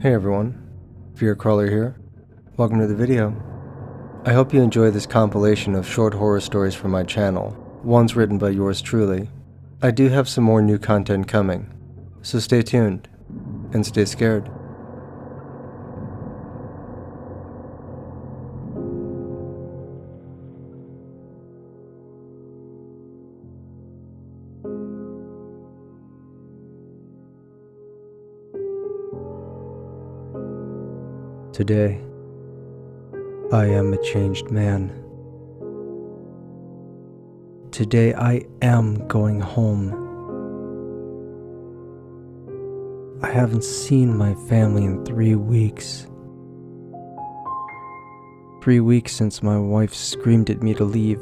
Hey everyone, Fear Crawler here. Welcome to the video. I hope you enjoy this compilation of short horror stories from my channel, ones written by yours truly. I do have some more new content coming, so stay tuned, and stay scared. Today, I am a changed man. Today I am going home. I haven't seen my family in 3 weeks. 3 weeks since my wife screamed at me to leave.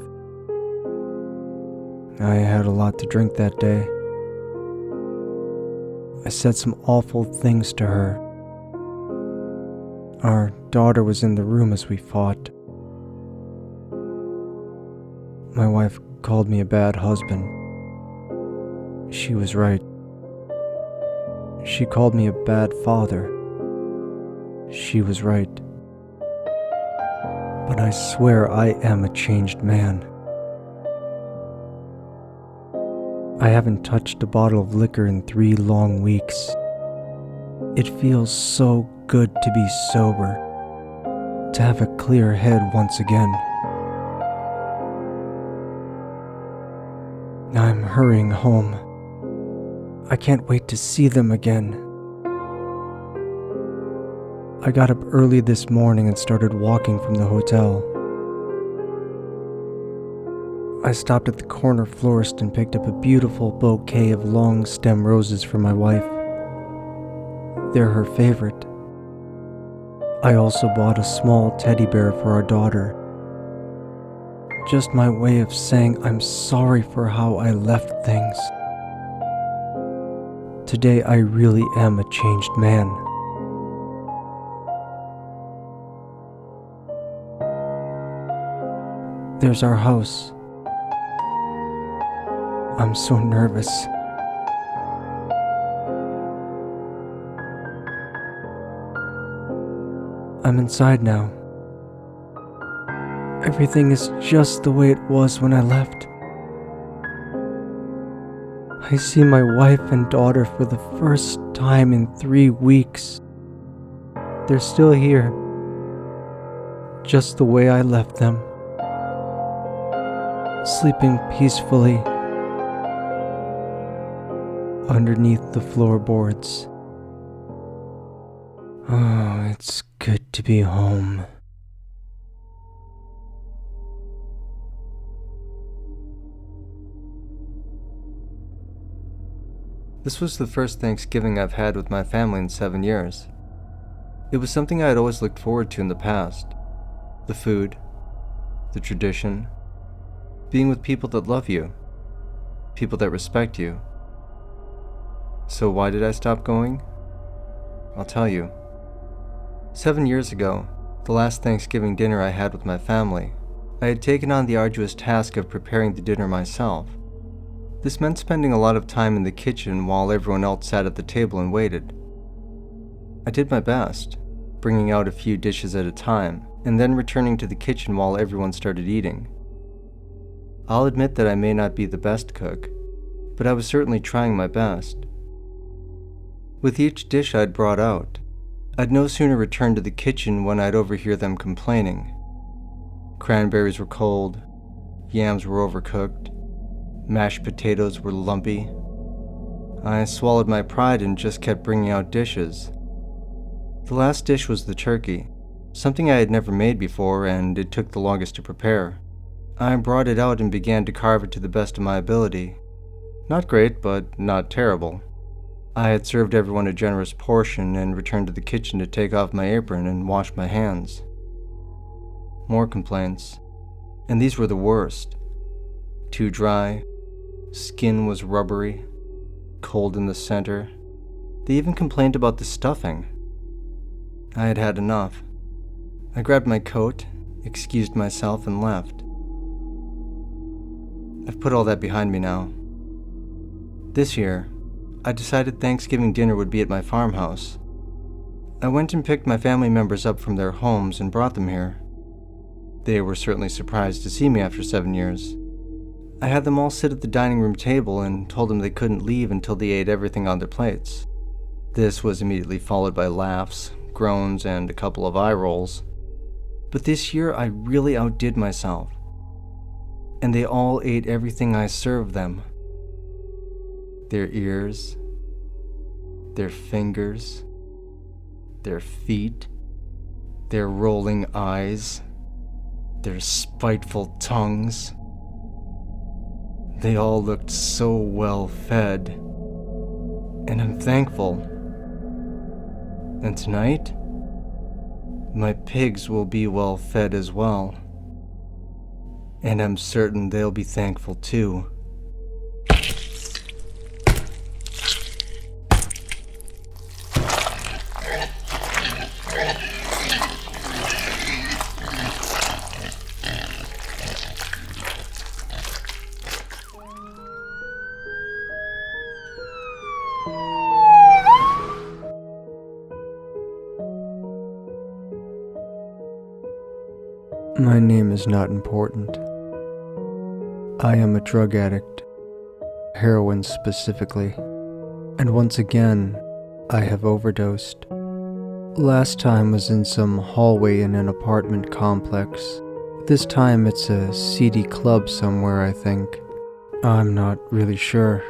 I had a lot to drink that day. I said some awful things to her. Our daughter was in the room as we fought. My wife called me a bad husband. She was right. She called me a bad father. She was right. But I swear I am a changed man. I haven't touched a bottle of liquor in 3 long weeks. It feels so good to be sober, to have a clear head once again. I'm hurrying home. I can't wait to see them again. I got up early this morning and started walking from the hotel. I stopped at the corner florist and picked up a beautiful bouquet of long stem roses for my wife. They're her favorite. I also bought a small teddy bear for our daughter. Just my way of saying I'm sorry for how I left things. Today I really am a changed man. There's our house. I'm so nervous. I'm inside now. Everything is just the way it was when I left. I see my wife and daughter for the first time in 3 weeks. They're still here, just the way I left them, sleeping peacefully underneath the floorboards. Oh, it's good to be home. This was the first Thanksgiving I've had with my family in 7 years. It was something I had always looked forward to in the past. The food, the tradition, being with people that love you, people that respect you. So why did I stop going? I'll tell you. 7 years ago, the last Thanksgiving dinner I had with my family, I had taken on the arduous task of preparing the dinner myself. This meant spending a lot of time in the kitchen while everyone else sat at the table and waited. I did my best, bringing out a few dishes at a time, and then returning to the kitchen while everyone started eating. I'll admit that I may not be the best cook, but I was certainly trying my best. With each dish I'd brought out, I'd no sooner return to the kitchen when I'd overhear them complaining. Cranberries were cold, yams were overcooked, mashed potatoes were lumpy. I swallowed my pride and just kept bringing out dishes. The last dish was the turkey, something I had never made before, and it took the longest to prepare. I brought it out and began to carve it to the best of my ability. Not great, but not terrible. I had served everyone a generous portion and returned to the kitchen to take off my apron and wash my hands. More complaints, and these were the worst. Too dry, skin was rubbery, cold in the center. They even complained about the stuffing. I had had enough. I grabbed my coat, excused myself, and left. I've put all that behind me now. This year, I decided Thanksgiving dinner would be at my farmhouse. I went and picked my family members up from their homes and brought them here. They were certainly surprised to see me after 7 years. I had them all sit at the dining room table and told them they couldn't leave until they ate everything on their plates. This was immediately followed by laughs, groans, and a couple of eye rolls. But this year I really outdid myself. And they all ate everything I served them. Their ears, their fingers, their feet, their rolling eyes, their spiteful tongues. They all looked so well fed, and I'm thankful. And tonight, my pigs will be well fed as well, and I'm certain they'll be thankful too. My name is not important. I am a drug addict, heroin specifically, and once again, I have overdosed. Last time was in some hallway in an apartment complex. This time it's a seedy club somewhere, I think. I'm not really sure.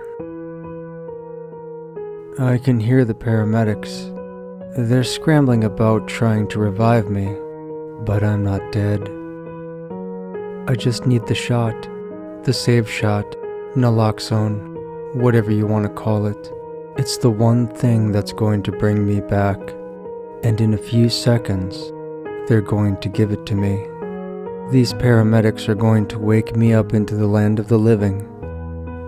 I can hear the paramedics. They're scrambling about trying to revive me, but I'm not dead. I just need the shot, the save shot, naloxone, whatever you want to call it. It's the one thing that's going to bring me back, and in a few seconds, they're going to give it to me. These paramedics are going to wake me up into the land of the living,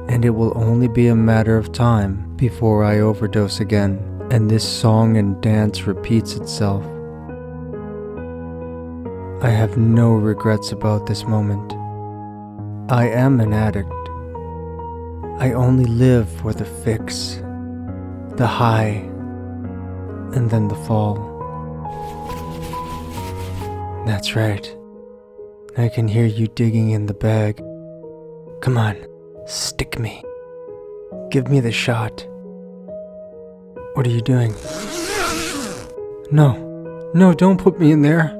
and it will only be a matter of time before I overdose again, and this song and dance repeats itself. I have no regrets about this moment. I am an addict. I only live for the fix, the high, and then the fall. That's right. I can hear you digging in the bag. Come on, stick me. Give me the shot. What are you doing? No, don't put me in there.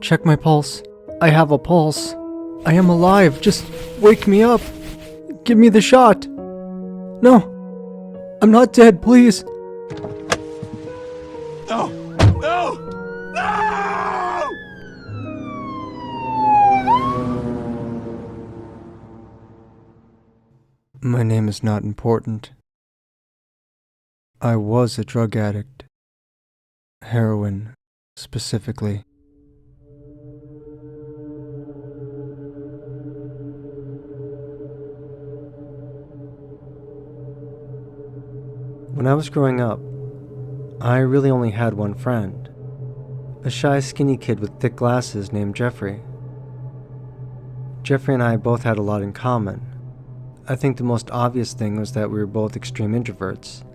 Check my pulse. I have a pulse. I am alive. Just wake me up. Give me the shot. No, I'm not dead, please. No! No! No! My name is not important. I was a drug addict. Heroin, specifically. When I was growing up, I really only had one friend, a shy, skinny kid with thick glasses named Jeffrey. Jeffrey and I both had a lot in common. I think the most obvious thing was that we were both extreme introverts.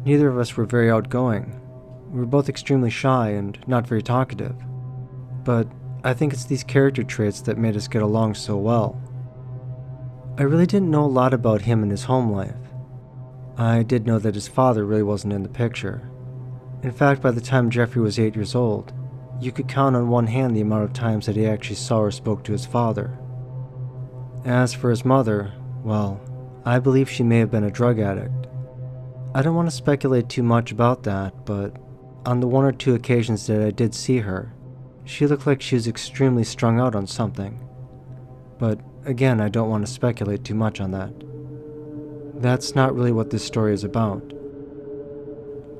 Neither of us were very outgoing. We were both extremely shy and not very talkative. But I think it's these character traits that made us get along so well. I really didn't know a lot about him and his home life. I did know that his father really wasn't in the picture. In fact, by the time Jeffrey was 8 years old, you could count on one hand the amount of times that he actually saw or spoke to his father. As for his mother, well, I believe she may have been a drug addict. I don't want to speculate too much about that, but on the 1 or 2 occasions that I did see her, she looked like she was extremely strung out on something. But again, I don't want to speculate too much on that. That's not really what this story is about.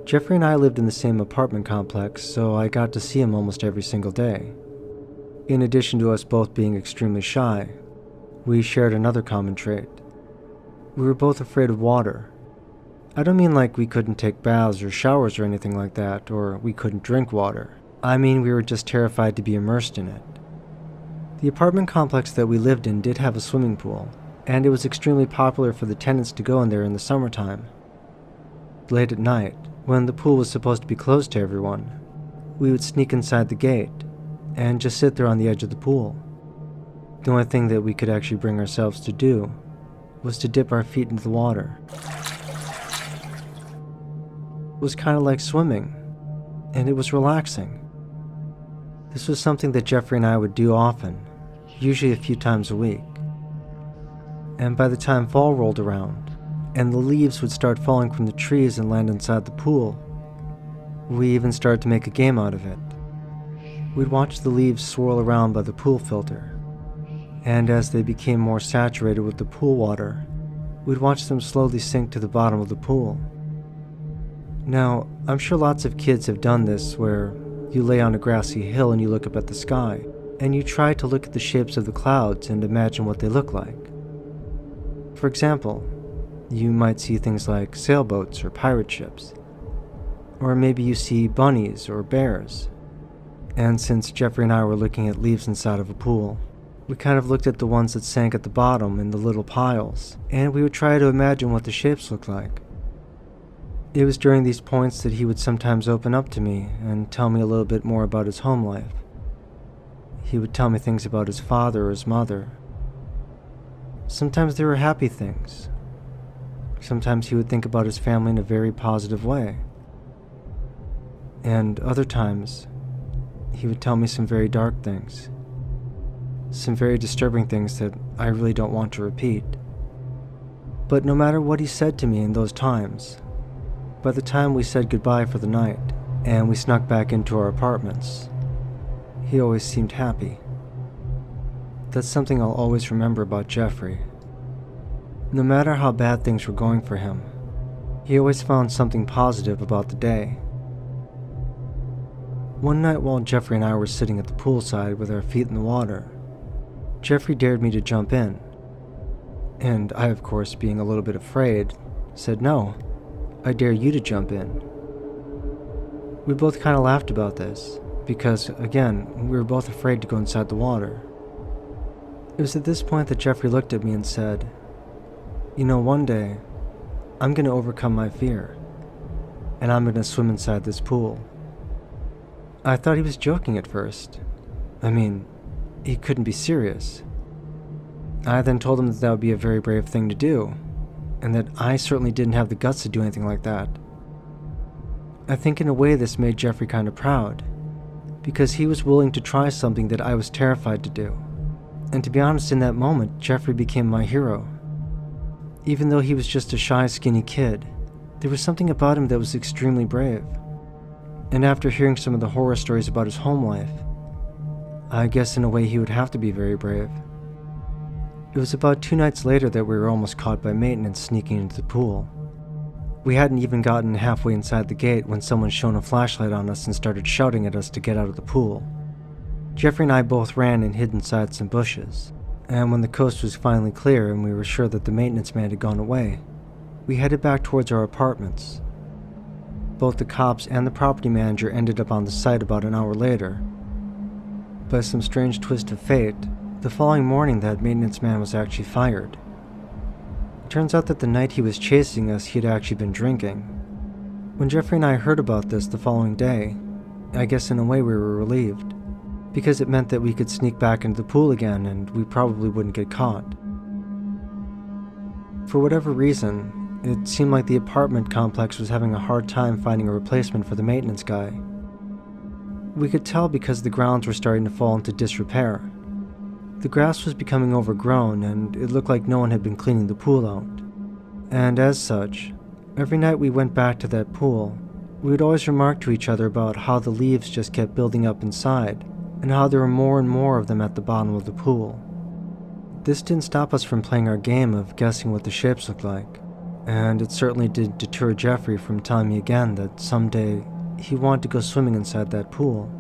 Jeffrey and I lived in the same apartment complex, so I got to see him almost every single day. In addition to us both being extremely shy, we shared another common trait. We were both afraid of water. I don't mean like we couldn't take baths or showers or anything like that, or we couldn't drink water. I mean we were just terrified to be immersed in it. The apartment complex that we lived in did have a swimming pool, and it was extremely popular for the tenants to go in there in the summertime. Late at night, When the pool was supposed to be closed to everyone, we would sneak inside the gate and just sit there on the edge of the pool. The only thing that we could actually bring ourselves to do was to dip our feet into the water. It was kind of like swimming, and it was relaxing. This was something that Jeffrey and I would do often, usually a few times a week. And by the time fall rolled around, and the leaves would start falling from the trees and land inside the pool, we even started to make a game out of it. We'd watch the leaves swirl around by the pool filter, and as they became more saturated with the pool water, we'd watch them slowly sink to the bottom of the pool. Now, I'm sure lots of kids have done this where you lay on a grassy hill and you look up at the sky, and you try to look at the shapes of the clouds and imagine what they look like. For example, you might see things like sailboats or pirate ships, or maybe you see bunnies or bears. And since Jeffrey and I were looking at leaves inside of a pool, we kind of looked at the ones that sank at the bottom in the little piles, and we would try to imagine what the shapes looked like. It was during these points that he would sometimes open up to me and tell me a little bit more about his home life. He would tell me things about his father or his mother. Sometimes they were happy things. Sometimes he would think about his family in a very positive way. And other times, he would tell me some very dark things. Some very disturbing things that I really don't want to repeat. But no matter what he said to me in those times, by the time we said goodbye for the night and we snuck back into our apartments, he always seemed happy. That's something I'll always remember about Jeffrey. No matter how bad things were going for him, he always found something positive about the day. One night while Jeffrey and I were sitting at the poolside with our feet in the water, Jeffrey dared me to jump in. And I, of course, being a little bit afraid, said, "No, I dare you to jump in." We both kind of laughed about this, because, again, we were both afraid to go inside the water. It was at this point that Jeffrey looked at me and said, "You know, one day, I'm going to overcome my fear, and I'm going to swim inside this pool." I thought he was joking at first. I mean, he couldn't be serious. I then told him that that would be a very brave thing to do, and that I certainly didn't have the guts to do anything like that. I think in a way this made Jeffrey kind of proud, because he was willing to try something that I was terrified to do. And to be honest, in that moment, Jeffrey became my hero. Even though he was just a shy, skinny kid, there was something about him that was extremely brave. And after hearing some of the horror stories about his home life, I guess in a way he would have to be very brave. It was about 2 nights later that we were almost caught by maintenance sneaking into the pool. We hadn't even gotten halfway inside the gate when someone shone a flashlight on us and started shouting at us to get out of the pool. Jeffrey and I both ran and hid inside some bushes, and when the coast was finally clear and we were sure that the maintenance man had gone away, we headed back towards our apartments. Both the cops and the property manager ended up on the site about an hour later. By some strange twist of fate, the following morning that maintenance man was actually fired. It turns out that the night he was chasing us, he had actually been drinking. When Jeffrey and I heard about this the following day, I guess in a way we were relieved, because it meant that we could sneak back into the pool again and we probably wouldn't get caught. For whatever reason, it seemed like the apartment complex was having a hard time finding a replacement for the maintenance guy. We could tell because the grounds were starting to fall into disrepair. The grass was becoming overgrown and it looked like no one had been cleaning the pool out. And as such, every night we went back to that pool, we would always remark to each other about how the leaves just kept building up inside and how there were more and more of them at the bottom of the pool. This didn't stop us from playing our game of guessing what the shapes looked like, and it certainly didn't deter Jeffrey from telling me again that someday he wanted to go swimming inside that pool.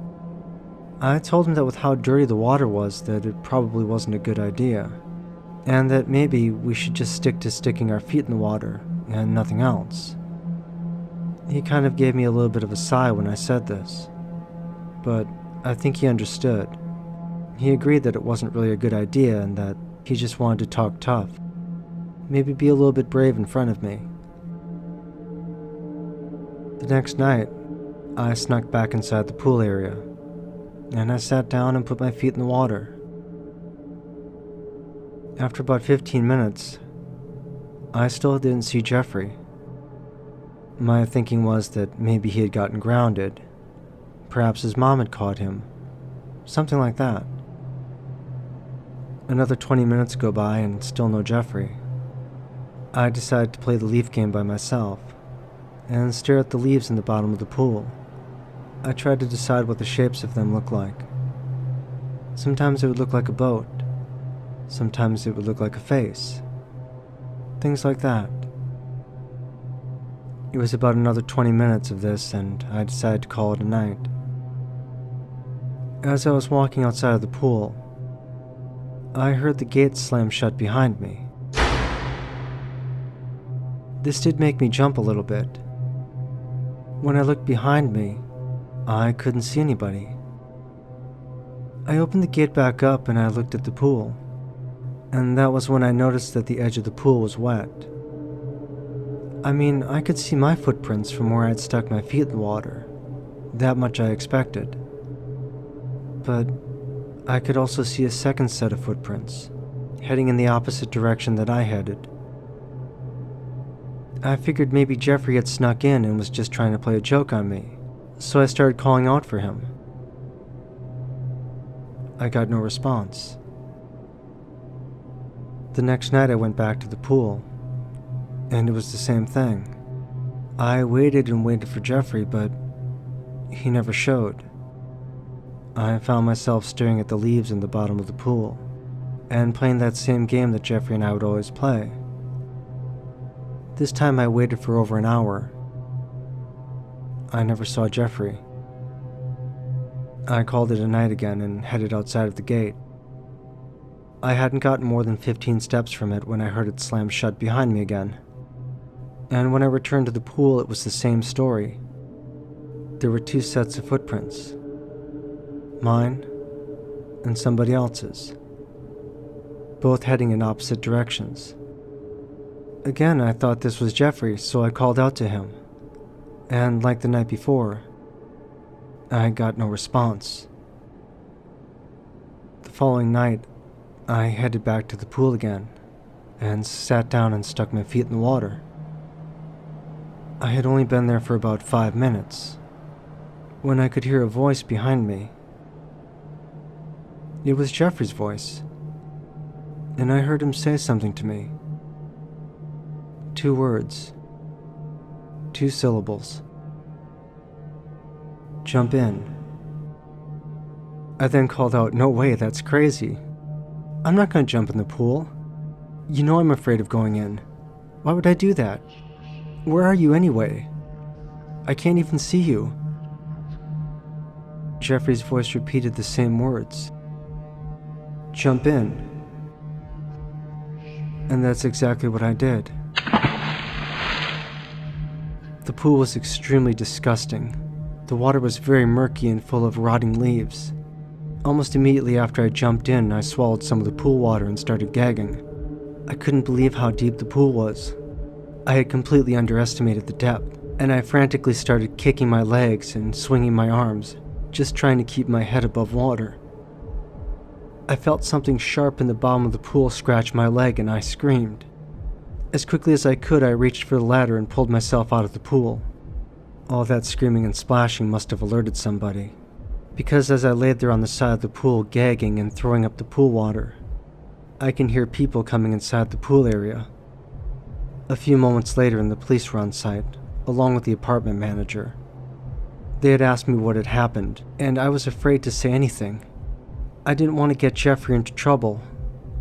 I told him that with how dirty the water was, that it probably wasn't a good idea, and that maybe we should just stick to sticking our feet in the water and nothing else. He kind of gave me a little bit of a sigh when I said this, but I think he understood. He agreed that it wasn't really a good idea and that he just wanted to talk tough, maybe be a little bit brave in front of me. The next night, I snuck back inside the pool area, and I sat down and put my feet in the water. After about 15 minutes, I still didn't see Jeffrey. My thinking was that maybe he had gotten grounded. Perhaps his mom had caught him. Something like that. Another 20 minutes go by and still no Jeffrey. I decided to play the leaf game by myself and stare at the leaves in the bottom of the pool. I tried to decide what the shapes of them looked like. Sometimes it would look like a boat. Sometimes it would look like a face. Things like that. It was about another 20 minutes of this, and I decided to call it a night. As I was walking outside of the pool, I heard the gate slam shut behind me. This did make me jump a little bit. When I looked behind me, I couldn't see anybody. I opened the gate back up and I looked at the pool, and that was when I noticed that the edge of the pool was wet. I mean, I could see my footprints from where I'd stuck my feet in the water. That much I expected. But I could also see a second set of footprints, heading in the opposite direction that I headed. I figured maybe Jeffrey had snuck in and was just trying to play a joke on me, so I started calling out for him. I got no response. The next night I went back to the pool, and it was the same thing. I waited and waited for Jeffrey, but he never showed. I found myself staring at the leaves in the bottom of the pool, and playing that same game that Jeffrey and I would always play. This time I waited for over an hour. I never saw Jeffrey. I called it a night again and headed outside of the gate. I hadn't gotten more than 15 steps from it when I heard it slam shut behind me again. And when I returned to the pool, it was the same story. There were two sets of footprints. Mine and somebody else's. Both heading in opposite directions. Again, I thought this was Jeffrey, so I called out to him. And like the night before, I got no response. The following night, I headed back to the pool again, and sat down and stuck my feet in the water. I had only been there for about 5 minutes, when I could hear a voice behind me. It was Jeffrey's voice, and I heard him say something to me. 2 words. 2 syllables. Jump in. I then called out, "No way, that's crazy. I'm not going to jump in the pool. You know I'm afraid of going in. Why would I do that? Where are you anyway? I can't even see you." Jeffrey's voice repeated the same words. Jump in. And that's exactly what I did. The pool was extremely disgusting. The water was very murky and full of rotting leaves. Almost immediately after I jumped in, I swallowed some of the pool water and started gagging. I couldn't believe how deep the pool was. I had completely underestimated the depth, and I frantically started kicking my legs and swinging my arms, just trying to keep my head above water. I felt something sharp in the bottom of the pool scratch my leg, and I screamed. As quickly as I could, I reached for the ladder and pulled myself out of the pool. All that screaming and splashing must have alerted somebody, because as I laid there on the side of the pool gagging and throwing up the pool water, I can hear people coming inside the pool area. A few moments later, and the police were on site, along with the apartment manager. They had asked me what had happened, and I was afraid to say anything. I didn't want to get Jeffrey into trouble,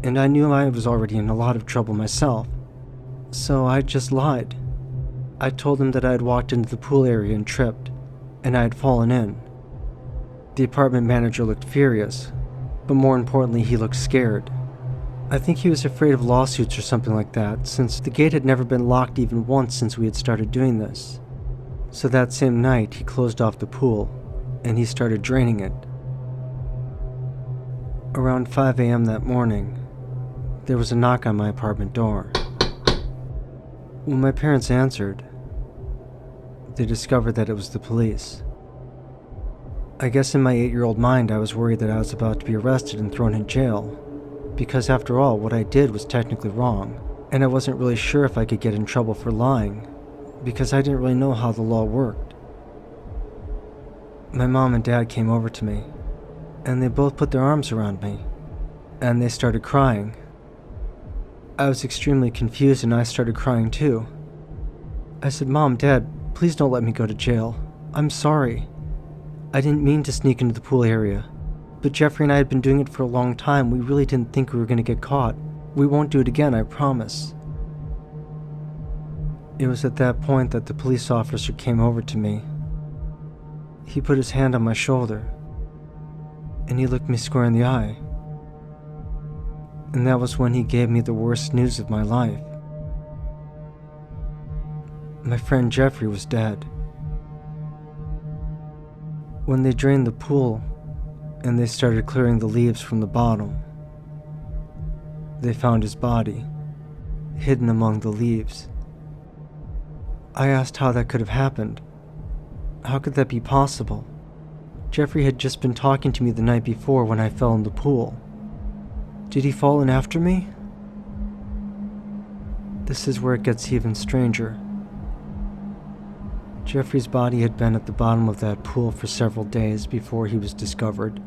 and I knew I was already in a lot of trouble myself. So I just lied. I told them that I had walked into the pool area and tripped, and I had fallen in. The apartment manager looked furious, but more importantly, he looked scared. I think he was afraid of lawsuits or something like that, since the gate had never been locked even once since we had started doing this. So that same night, he closed off the pool, and he started draining it. Around 5 a.m. that morning, there was a knock on my apartment door. When my parents answered, they discovered that it was the police. I guess in my 8-year-old mind I was worried that I was about to be arrested and thrown in jail, because after all, what I did was technically wrong, and I wasn't really sure if I could get in trouble for lying, because I didn't really know how the law worked. My mom and dad came over to me, and they both put their arms around me, and they started crying. I was extremely confused and I started crying too. I said, "Mom, Dad, please don't let me go to jail. I'm sorry. I didn't mean to sneak into the pool area, but Jeffrey and I had been doing it for a long time. We really didn't think we were going to get caught. We won't do it again, I promise." It was at that point that the police officer came over to me. He put his hand on my shoulder, and he looked me square in the eye. And that was when he gave me the worst news of my life. My friend Jeffrey was dead. When they drained the pool and they started clearing the leaves from the bottom, they found his body hidden among the leaves. I asked how that could have happened. How could that be possible? Jeffrey had just been talking to me the night before when I fell in the pool. Did he fall in after me? This is where it gets even stranger. Jeffrey's body had been at the bottom of that pool for several days before he was discovered.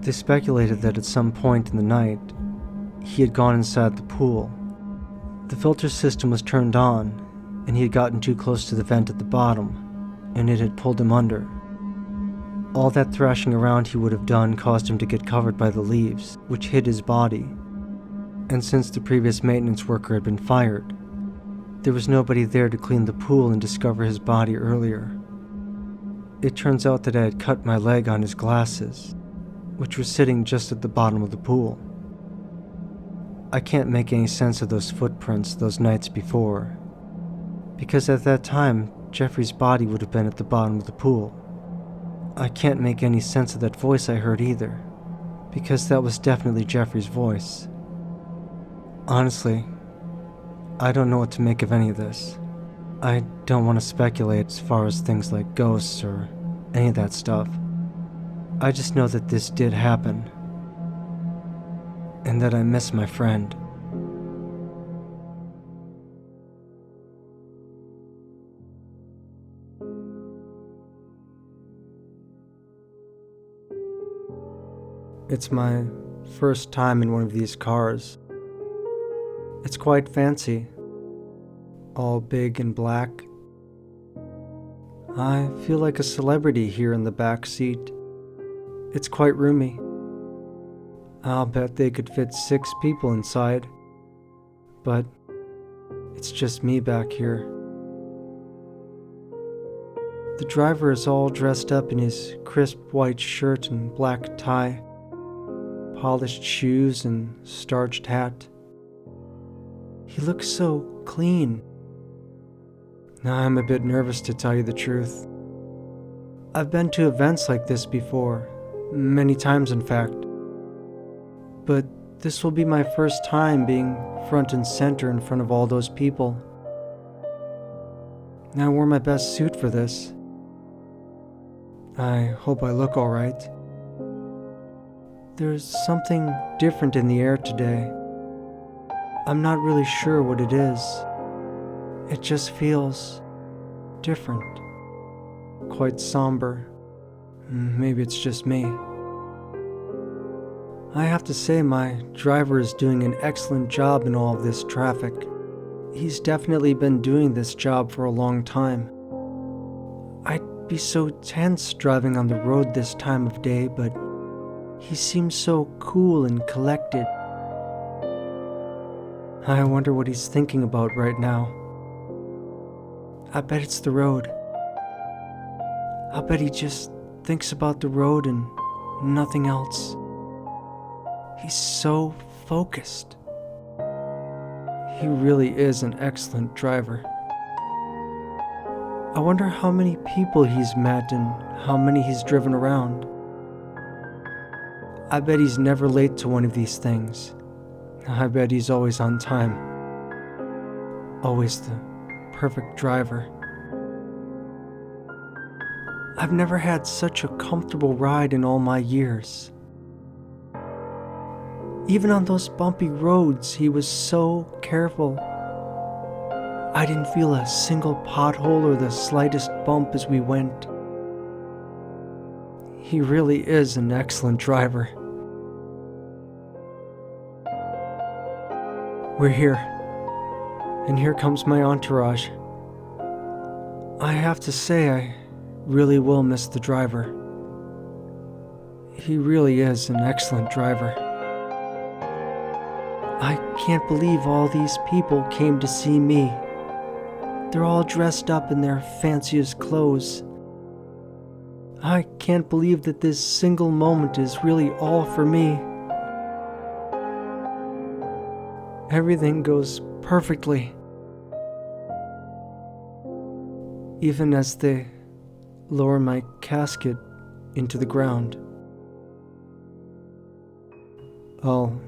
They speculated that at some point in the night, he had gone inside the pool. The filter system was turned on, and he had gotten too close to the vent at the bottom, and it had pulled him under. All that thrashing around he would have done caused him to get covered by the leaves, which hid his body. And since the previous maintenance worker had been fired, there was nobody there to clean the pool and discover his body earlier. It turns out that I had cut my leg on his glasses, which was sitting just at the bottom of the pool. I can't make any sense of those footprints those nights before, because at that time, Jeffrey's body would have been at the bottom of the pool. I can't make any sense of that voice I heard either, because that was definitely Jeffrey's voice. Honestly, I don't know what to make of any of this. I don't want to speculate as far as things like ghosts or any of that stuff. I just know that this did happen, and that I miss my friend. It's my first time in one of these cars. It's quite fancy, all big and black. I feel like a celebrity here in the back seat. It's quite roomy. I'll bet they could fit 6 people inside, but it's just me back here. The driver is all dressed up in his crisp white shirt and black tie, polished shoes and starched hat. He looks so clean. Now I'm a bit nervous, to tell you the truth. I've been to events like this before, many times in fact, but this will be my first time being front and center in front of all those people. I wore my best suit for this. I hope I look all right. There's something different in the air today. I'm not really sure what it is. It just feels different, quite somber. Maybe it's just me. I have to say my driver is doing an excellent job in all of this traffic. He's definitely been doing this job for a long time. I'd be so tense driving on the road this time of day, but he seems so cool and collected. I wonder what he's thinking about right now. I bet it's the road. I bet he just thinks about the road and nothing else. He's so focused. He really is an excellent driver. I wonder how many people he's met and how many he's driven around. I bet he's never late to one of these things. I bet he's always on time. Always the perfect driver. I've never had such a comfortable ride in all my years. Even on those bumpy roads, he was so careful. I didn't feel a single pothole or the slightest bump as we went. He really is an excellent driver. We're here, and here comes my entourage. I have to say, I really will miss the driver. He really is an excellent driver. I can't believe all these people came to see me. They're all dressed up in their fanciest clothes. I can't believe that this single moment is really all for me. Everything goes perfectly. Even as they lower my casket into the ground. I'll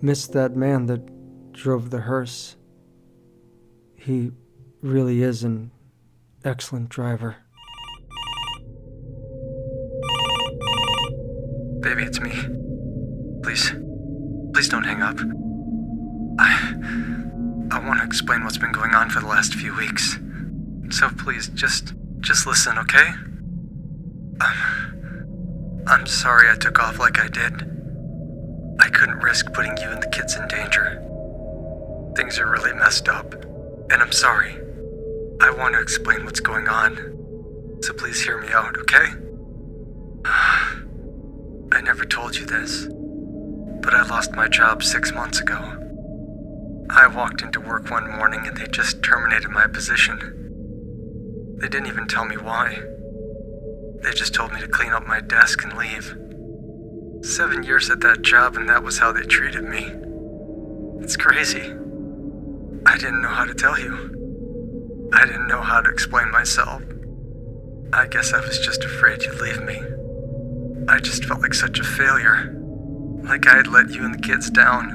miss that man that drove the hearse. He really is an excellent driver. Baby, it's me. Please don't hang up. I want to explain what's been going on for the last few weeks. So please, just listen, okay? I'm sorry I took off like I did. I couldn't risk putting you and the kids in danger. Things are really messed up, and I'm sorry. I want to explain what's going on, so please hear me out, okay? I never told you this, but I lost my job 6 months ago. I walked into work one morning and they just terminated my position. They didn't even tell me why. They just told me to clean up my desk and leave. 7 years at that job and that was how they treated me. It's crazy. I didn't know how to tell you. I didn't know how to explain myself. I guess I was just afraid you'd leave me. I just felt like such a failure. Like I had let you and the kids down.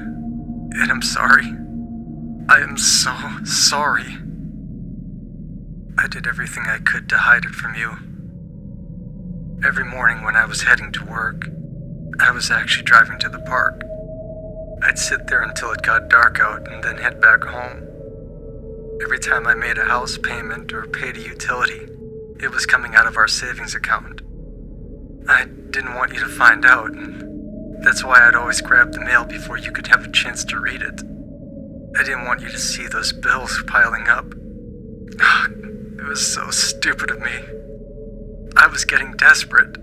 And I'm sorry. I am so sorry. I did everything I could to hide it from you. Every morning when I was heading to work, I was actually driving to the park. I'd sit there until it got dark out and then head back home. Every time I made a house payment or paid a utility, it was coming out of our savings account. I didn't want you to find out, and that's why I'd always grab the mail before you could have a chance to read it. I didn't want you to see those bills piling up. It was so stupid of me. I was getting desperate.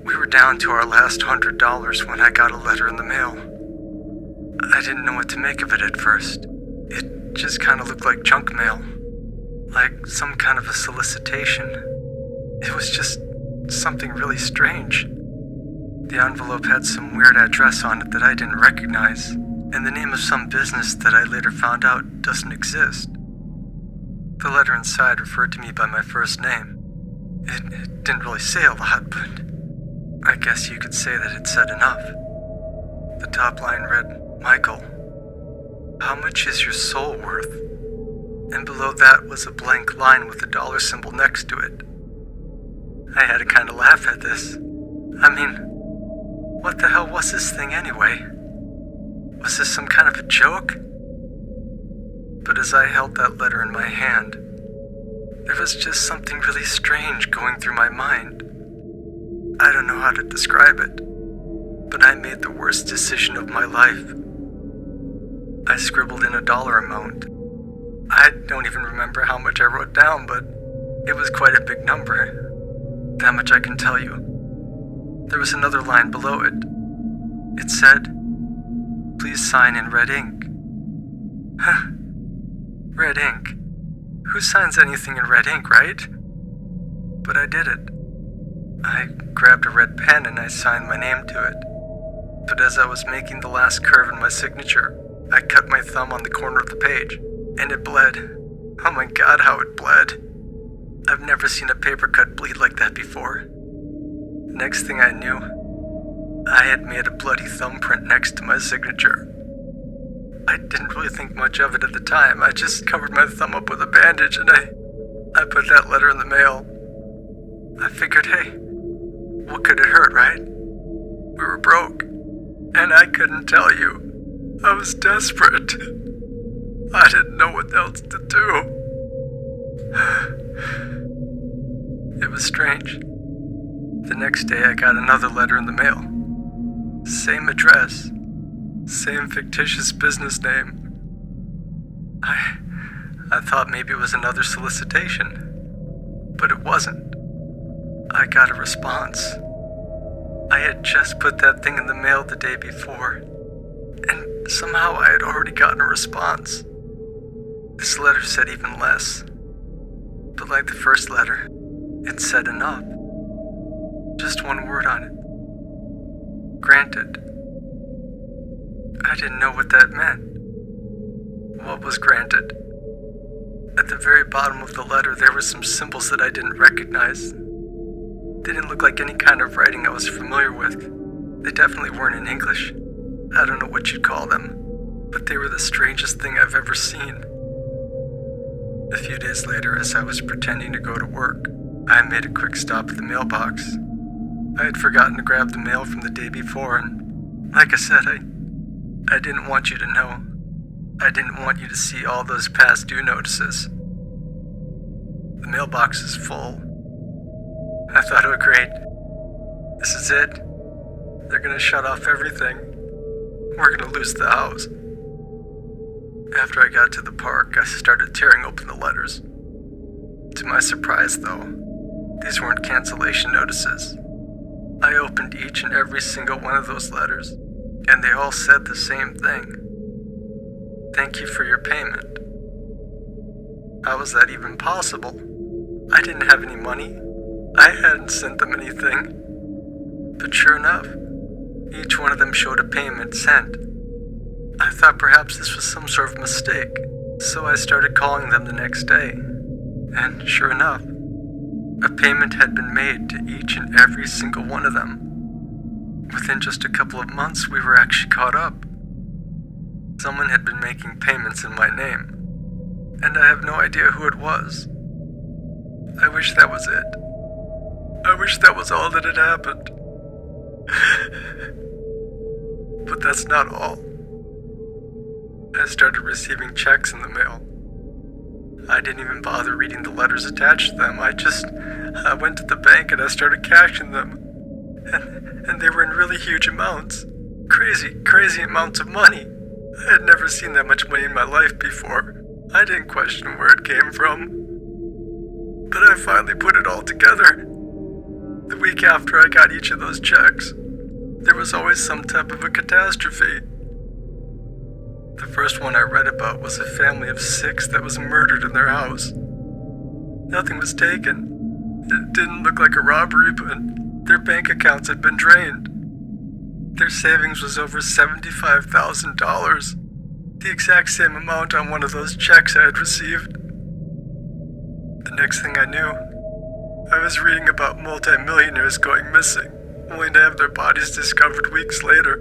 We were down to our last $100 when I got a letter in the mail. I didn't know what to make of it at first. It just kind of looked like junk mail. Like some kind of a solicitation. It was just something really strange. The envelope had some weird address on it that I didn't recognize, and the name of some business that I later found out doesn't exist. The letter inside referred to me by my first name. It didn't really say a lot, but I guess you could say that it said enough. The top line read, "Michael, how much is your soul worth?" And below that was a blank line with a dollar symbol next to it. I had to kind of laugh at this. I mean, what the hell was this thing anyway? Was this some kind of a joke? But as I held that letter in my hand, there was just something really strange going through my mind. I don't know how to describe it, but I made the worst decision of my life. I scribbled in a dollar amount. I don't even remember how much I wrote down, but it was quite a big number. That much I can tell you. There was another line below it. It said, "Please sign in red ink." Huh. Red ink? Who signs anything in red ink, right? But I did it. I grabbed a red pen and I signed my name to it. But as I was making the last curve in my signature, I cut my thumb on the corner of the page, and it bled. Oh my God, how it bled. I've never seen a paper cut bleed like that before. Next thing I knew, I had made a bloody thumbprint next to my signature. I didn't really think much of it at the time. I just covered my thumb up with a bandage and I put that letter in the mail. I figured, hey, what could it hurt, right? We were broke, and I couldn't tell you. I was desperate. I didn't know what else to do. It was strange. The next day I got another letter in the mail. Same address, same fictitious business name. I thought maybe it was another solicitation, but it wasn't. I got a response. I had just put that thing in the mail the day before, and somehow I had already gotten a response. This letter said even less, but like the first letter, it said enough. Just one word on it. Granted. I didn't know what that meant. What was granted? At the very bottom of the letter, there were some symbols that I didn't recognize. They didn't look like any kind of writing I was familiar with. They definitely weren't in English. I don't know what you'd call them, but they were the strangest thing I've ever seen. A few days later, as I was pretending to go to work, I made a quick stop at the mailbox. I had forgotten to grab the mail from the day before, and like I said, I didn't want you to know. I didn't want you to see all those past due notices. The mailbox is full. I thought, oh great, this is it. They're gonna shut off everything. We're gonna lose the house. After I got to the park, I started tearing open the letters. To my surprise, though, these weren't cancellation notices. I opened each and every single one of those letters, and they all said the same thing. Thank you for your payment. How was that even possible? I didn't have any money. I hadn't sent them anything. But sure enough, each one of them showed a payment sent. I thought perhaps this was some sort of mistake, so I started calling them the next day. And sure enough, a payment had been made to each and every single one of them. Within just a couple of months, we were actually caught up. Someone had been making payments in my name, and I have no idea who it was. I wish that was it. I wish that was all that had happened. But that's not all. I started receiving checks in the mail. I didn't even bother reading the letters attached to them. I went to the bank and I started cashing them. And they were in really huge amounts. Crazy amounts of money. I had never seen that much money in my life before. I didn't question where it came from. But I finally put it all together. The week after I got each of those checks, there was always some type of a catastrophe. The first one I read about was a family of 6 that was murdered in their house. Nothing was taken. It didn't look like a robbery, but their bank accounts had been drained. Their savings was over $75,000, the exact same amount on one of those checks I had received. The next thing I knew, I was reading about multimillionaires going missing, only to have their bodies discovered weeks later.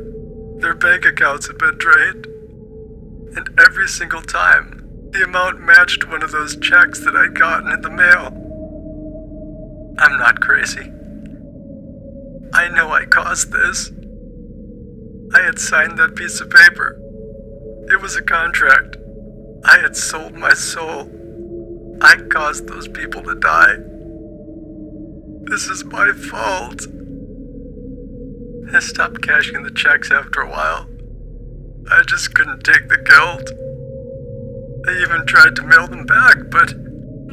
Their bank accounts had been drained. And every single time, the amount matched one of those checks that I'd gotten in the mail. I'm not crazy. I know I caused this. I had signed that piece of paper. It was a contract. I had sold my soul. I caused those people to die. This is my fault. I stopped cashing the checks after a while. I just couldn't take the guilt. I even tried to mail them back, but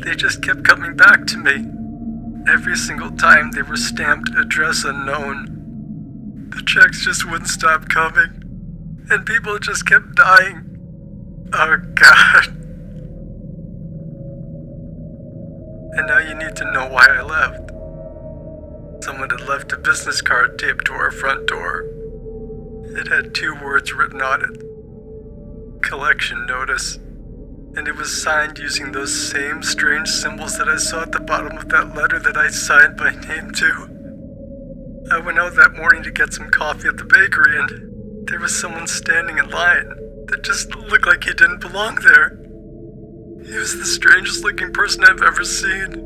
they just kept coming back to me. Every single time they were stamped address unknown. The checks just wouldn't stop coming, and people just kept dying. Oh God. And now you need to know why I left. Someone had left a business card taped to our front door. It had 2 words written on it. Collection notice. And it was signed using those same strange symbols that I saw at the bottom of that letter that I signed my name to. I went out that morning to get some coffee at the bakery, and there was someone standing in line that just looked like he didn't belong there. He was the strangest looking person I've ever seen.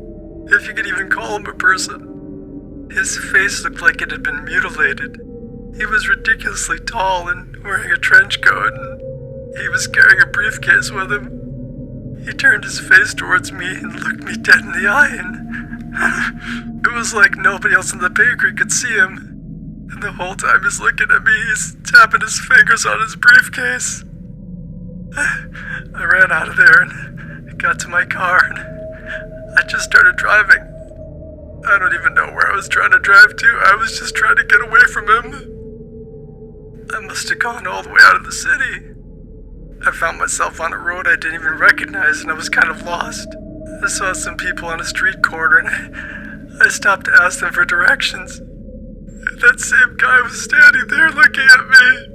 if you could even call him a person. His face looked like it had been mutilated. He was ridiculously tall and wearing a trench coat, and he was carrying a briefcase with him. He turned his face towards me and looked me dead in the eye, and it was like nobody else in the bakery could see him. And the whole time he's looking at me, he's tapping his fingers on his briefcase. I ran out of there and got to my car, and I just started driving. I don't even know where I was trying to drive to. I was just trying to get away from him. I must have gone all the way out of the city. I found myself on a road I didn't even recognize, and I was kind of lost. I saw some people on a street corner, and I stopped to ask them for directions. That same guy was standing there looking at me.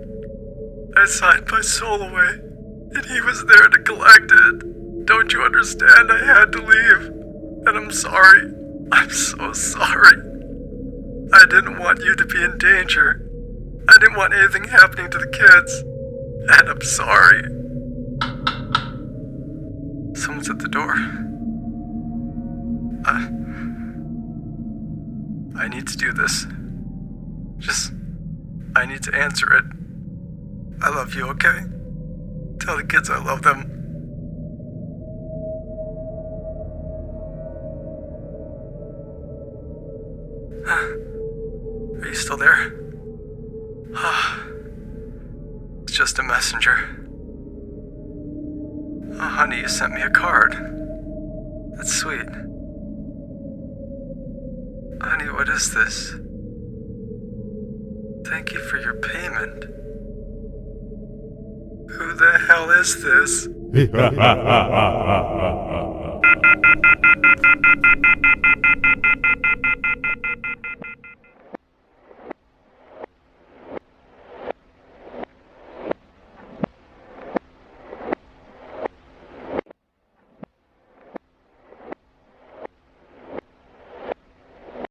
I signed my soul away, and he was there to collect it. Don't you understand? I had to leave, and I'm sorry. I'm so sorry. I didn't want you to be in danger. I didn't want anything happening to the kids, and I'm sorry. Someone's at the door. I need to do this. I need to answer it. I love you, okay? Tell the kids I love them. Are you still there? It's just a messenger. Oh, honey, you sent me a card. That's sweet. Honey, what is this? Thank you for your payment. Who the hell is this?